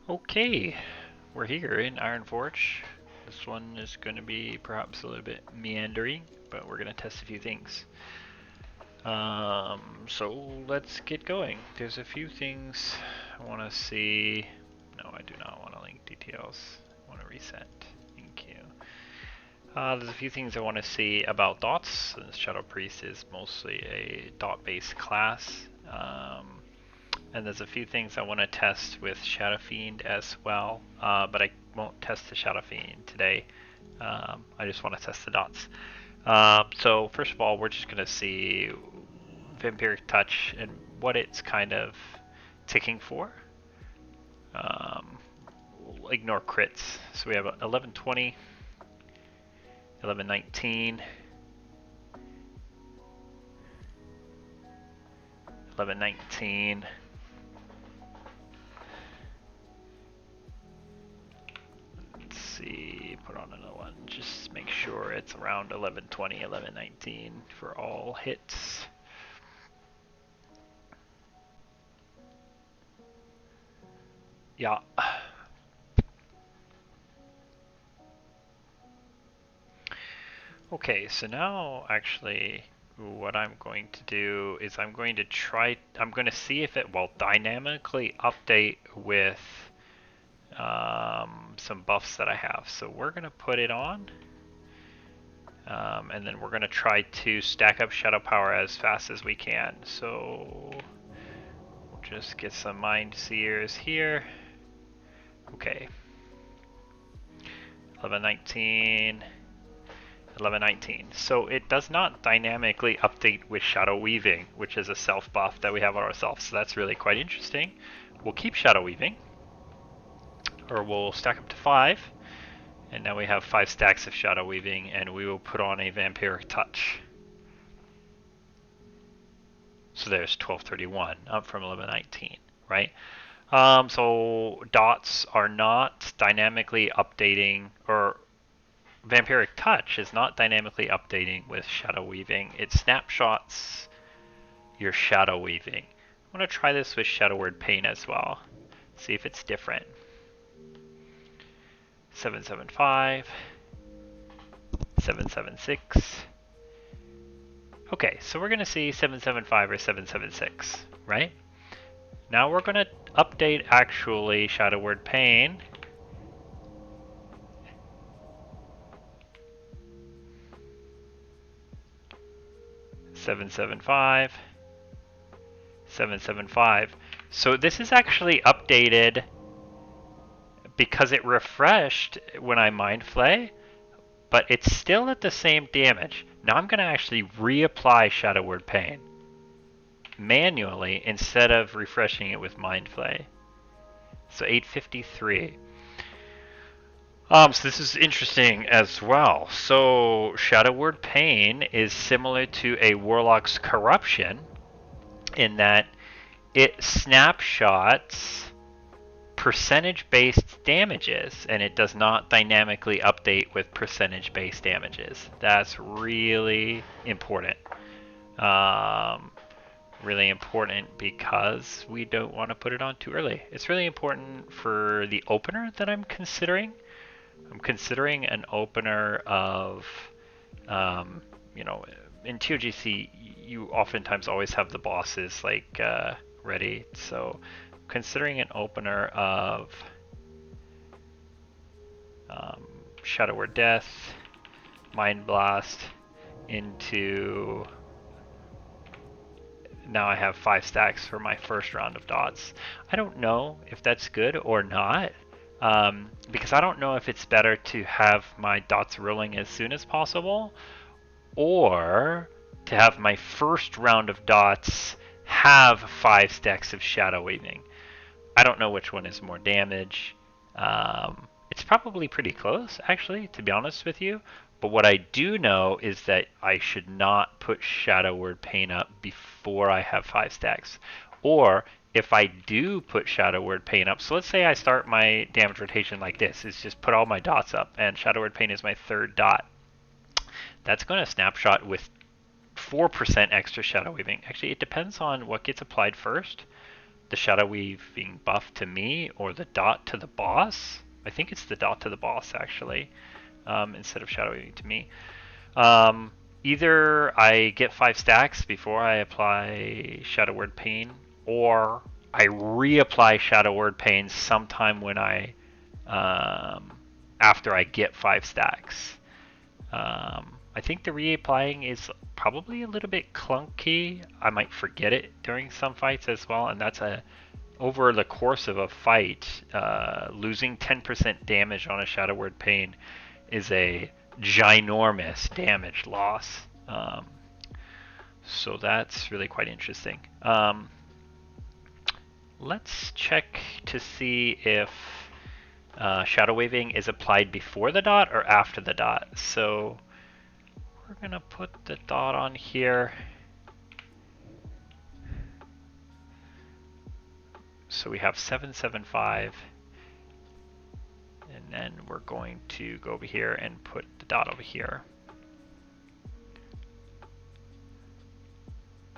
Okay, we're here in Ironforge. This one is going to be perhaps a little bit meandering, but we're going to test a few things. So let's get going. There's a few things I want to see. No, I do not want to link details. I want to reset. Thank you. There's a few things I want to see about dots. Since Shadow Priest is mostly a dot-based class. And there's a few things I want to test with Shadow Fiend as well, but I won't test the Shadow Fiend today. I just want to test the dots. So first of all, we're just going to see Vampiric Touch and what it's kind of ticking for. We'll ignore crits. So we have 1120, 1119, 1119. See, put on another one. Just make sure it's around 1120, 1119 for all hits. Yeah. Okay, so now actually what I'm going to do is I'm going to see if it will dynamically update with some buffs that I have. So we're going to put it on. And then we're going to try to stack up Shadow Power as fast as we can. So we'll just get some Mind Seers here. Okay. 1119. 1119. So it does not dynamically update with Shadow Weaving, which is a self buff that we have on ourselves. So that's really quite interesting. We'll keep Shadow Weaving, or we'll stack up to 5. And now we have 5 stacks of Shadow Weaving, and we will put on a Vampiric Touch. So there's 1231, up from 1119, right? So dots are not dynamically updating, or Vampiric Touch is not dynamically updating with Shadow Weaving. It snapshots your Shadow Weaving. I'm going to try this with Shadow Word Pain as well. See if it's different. 775. 776. Okay, so we're going to see 775 or 776, right? Now we're going to update actually Shadow Word Pain. Seven, 775. So this is actually updated because it refreshed when I Mind Flay, but it's still at the same damage. Now I'm going to actually reapply Shadow Word Pain manually instead of refreshing it with Mind Flay. So 853. So this is interesting as well. So Shadow Word Pain is similar to a Warlock's Corruption in that it snapshots percentage-based damages, and it does not dynamically update with percentage-based damages. That's really important. Really important because we don't want to put it on too early. It's really important for the opener that I'm considering. I'm considering an opener of, you know, in TOGC, you oftentimes always have the bosses like ready. So considering an opener of Shadow Word Death, Mind Blast into... Now I have 5 stacks for my first round of dots. I don't know if that's good or not, because I don't know if it's better to have my dots rolling as soon as possible, or to have my first round of dots have 5 stacks of Shadow Weaving. I don't know which one is more damage. It's probably pretty close, actually, to be honest with you. But what I do know is that I should not put Shadow Word Pain up before I have 5 stacks. Or if I do put Shadow Word Pain up, so let's say I start my damage rotation like this, is just put all my dots up, and Shadow Word Pain is my 3rd dot. That's going to snapshot with 4% extra Shadow Weaving. Actually, it depends on what gets applied first. the shadow weaving buff to me or the dot to the boss. I think it's the dot to the boss actually, instead of shadow weaving to me. Either I get 5 stacks before I apply Shadow Word Pain, or I reapply Shadow Word Pain sometime when after I get 5 stacks. I think the reapplying is probably a little bit clunky. I might forget it during some fights as well, and that's over the course of a fight, losing 10% damage on a Shadow Word Pain is a ginormous damage loss. So that's really quite interesting. Let's check to see if shadow waving is applied before the dot or after the dot. So we're gonna put the dot on here. So we have 775, and then we're going to go over here and put the dot over here.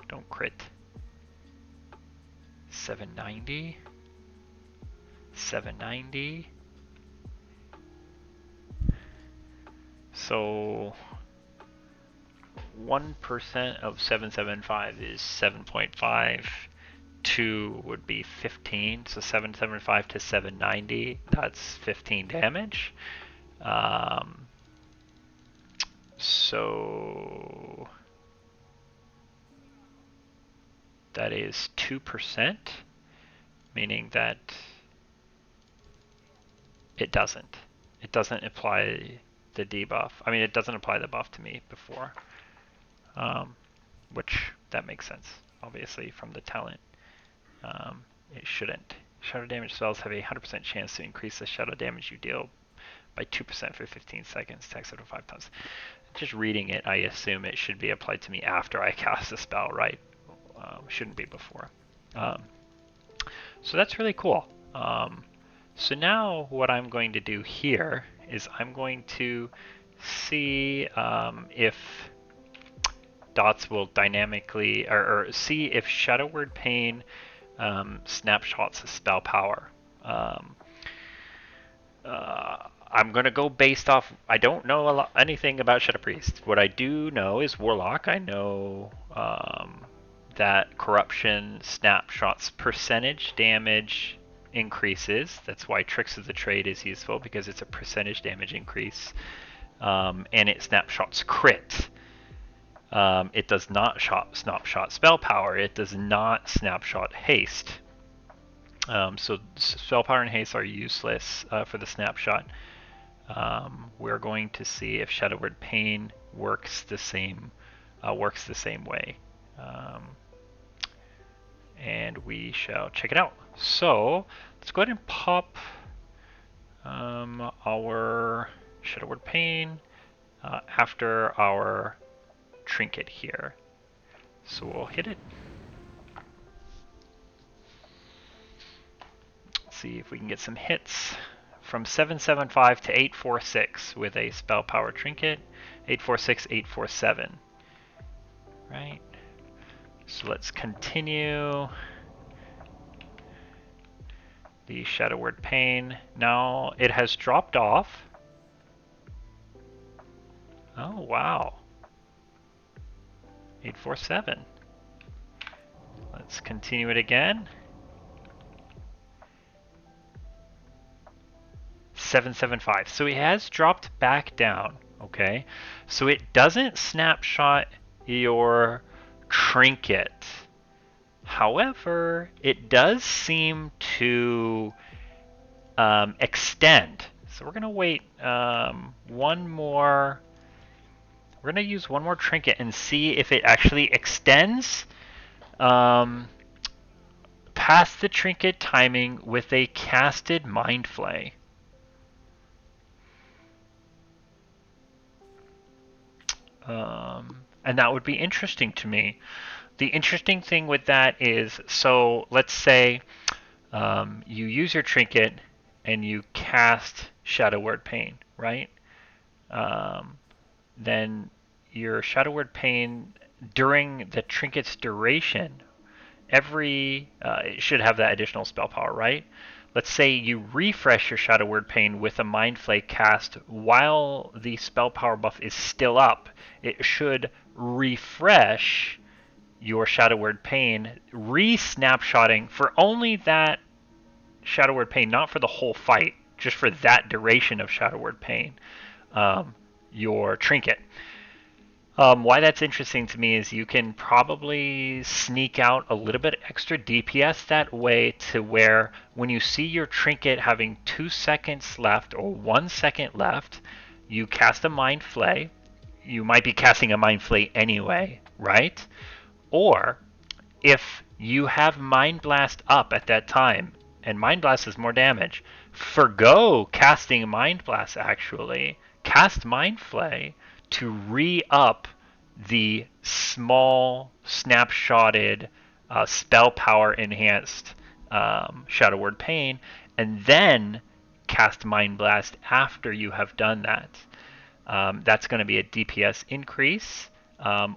Don't crit. 790, 790. So 1% of 775 is 7.5. 2 would be 15, so 775 to 790, that's 15 damage. So that is 2%, meaning that it doesn't apply the debuff. I mean, it doesn't apply the buff to me before, which that makes sense, obviously, from the talent. It shouldn't. Shadow damage spells have a 100% chance to increase the shadow damage you deal by 2% for 15 seconds, text over 5 times. Just reading it, I assume it should be applied to me after I cast a spell, right? Shouldn't be before. So that's really cool. So now what I'm going to do here is I'm going to see if dots will dynamically, or see if Shadow Word Pain snapshots a spell power. I'm going to go based off, I don't know anything about Shadow Priest. What I do know is Warlock. I know that Corruption snapshots percentage damage increases. That's why Tricks of the Trade is useful, because it's a percentage damage increase. And it snapshots crit. It does not snapshot spell power. It does not snapshot haste. So spell power and haste are useless for the snapshot. We're going to see if Shadow Word Pain works the same way, and we shall check it out. So let's go ahead and pop our Shadow Word Pain after our trinket here. So we'll hit it. See if we can get some hits. From 775 to 846 with a spell power trinket. 846, 847. Right. So let's continue the Shadow Word Pain. Now it has dropped off. Oh wow. 847. Let's continue it again. 775. So it has dropped back down. Okay. So it doesn't snapshot your trinket. However, it does seem to extend. So we're going to wait one more. We're going to use one more trinket and see if it actually extends past the trinket timing with a casted Mind Flay. And that would be interesting to me. The interesting thing with that is, so let's say you use your trinket and you cast Shadow Word Pain, right? Then your Shadow Word Pain during the trinket's duration it should have that additional spell power, right? Let's say you refresh your Shadow Word Pain with a Mind Flay cast while the spell power buff is still up. It should refresh your Shadow Word Pain, re-snapshotting for only that Shadow Word Pain, not for the whole fight, just for that duration of Shadow Word Pain, your trinket. Why that's interesting to me is you can probably sneak out a little bit extra DPS that way, to where when you see your trinket having 2 seconds left or 1 second left, you cast a Mind Flay. You might be casting a Mind Flay anyway, right? Or if you have Mind Blast up at that time, and Mind Blast is more damage, forgo casting Mind Blast actually. Cast Mind Flay to re-up the small snapshotted spell power enhanced Shadow Word Pain, and then cast Mind Blast after you have done that. That's going to be a DPS increase.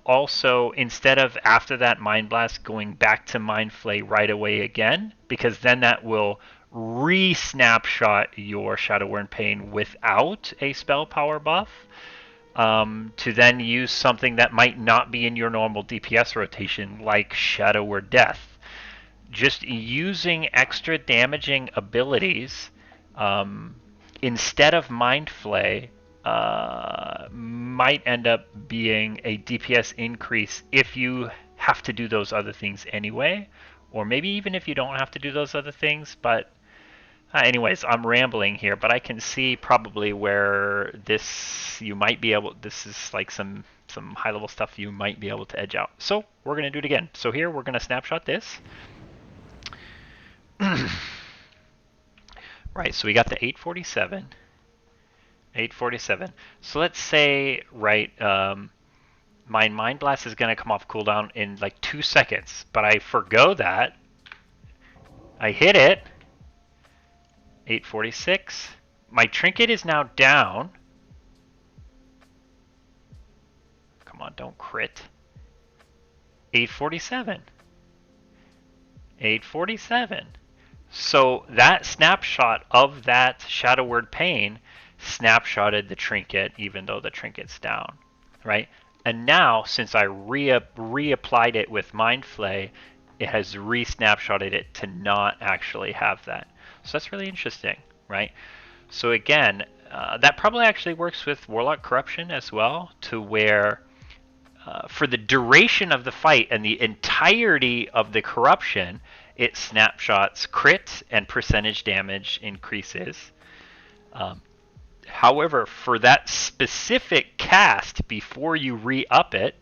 Also, instead of after that Mind Blast going back to Mind Flay right away again, because then that will re-snapshot your Shadow Word Pain without a spell power buff, to then use something that might not be in your normal DPS rotation, like Shadow Word Death. Just using extra damaging abilities instead of Mind Flay might end up being a DPS increase if you have to do those other things anyway, or maybe even if you don't have to do those other things. But anyways, I'm rambling here, but I can see probably where this is like some high level stuff you might be able to edge out. So we're gonna do it again. So here we're gonna snapshot this. Right, so we got the 847. 847. So let's say, right, my Mind Blast is going to come off cooldown in like 2 seconds, but I forgo that. I hit it. 846. My trinket is now down. Come on, don't crit. 847. 847. So that snapshot of that Shadow Word Pain snapshotted the trinket even though the trinket's down, right? And now, since I reapplied it with Mind Flay, it has re-snapshotted it to not actually have that. So that's really interesting, right? So again, that probably actually works with Warlock Corruption as well, to where for the duration of the fight and the entirety of the corruption, it snapshots crit and percentage damage increases. However, for that specific cast before you re-up it,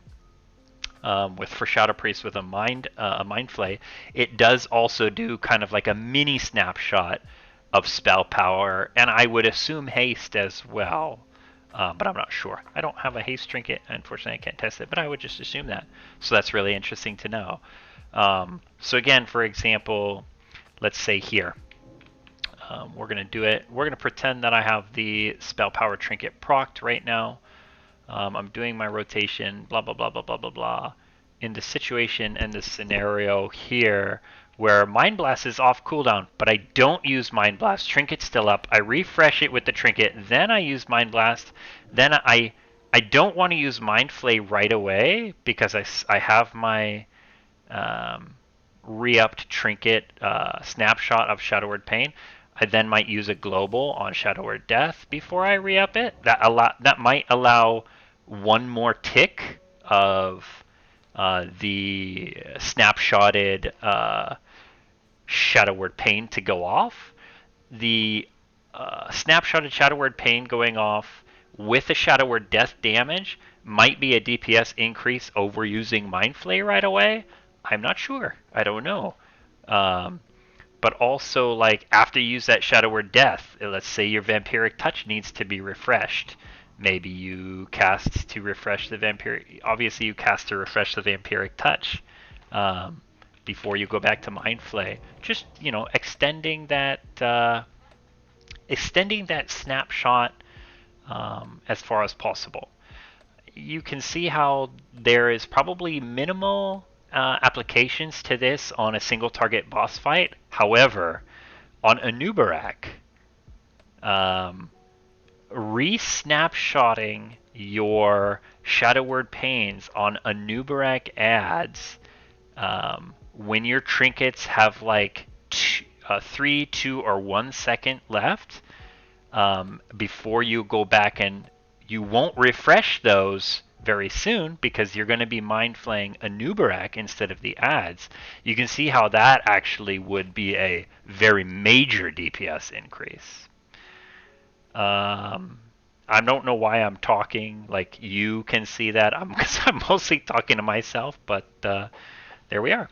for Shadow Priest with a Mind Flay, it does also do kind of like a mini snapshot of spell power, and I would assume haste as well. But I'm not sure. I don't have a haste trinket. Unfortunately, I can't test it, but I would just assume that. So that's really interesting to know. So again, for example, let's say here, we're going to do it. We're going to pretend that I have the spell power trinket procced right now. I'm doing my rotation, blah, blah, blah, blah, blah, blah, blah. In the situation and the scenario here, where Mind Blast is off cooldown, but I don't use Mind Blast. Trinket's still up. I refresh it with the trinket, then I use Mind Blast. Then I don't want to use Mind Flay right away because I have my re-upped trinket snapshot of Shadow Word Pain. I then might use a global on Shadow Word Death before I re-up it. That might allow one more tick of the snapshotted Shadow Word Pain to go off. The snapshotted Shadow Word Pain going off with a Shadow Word Death damage might be a DPS increase over using Mind Flay right away. I'm not sure. I don't know. But also, like, after you use that Shadow Word Death, let's say your Vampiric Touch needs to be refreshed. Maybe you cast to refresh the Vampiric... Obviously, you cast to refresh the Vampiric Touch before you go back to Mind Flay. Just, extending that snapshot as far as possible. You can see how there is probably minimal applications to this on a single target boss fight. However, on Anubarak, um, re-snapshotting your Shadow Word Pains on Anubarak ads when your trinkets have like 3, 2, or 1 second left before you go back, and you won't refresh those very soon because you're going to be mind flaying Anubarak instead of the ads. You can see how that actually would be a very major DPS increase. Um, I don't know why I'm talking like you can see that. Because I'm mostly talking to myself, but there we are.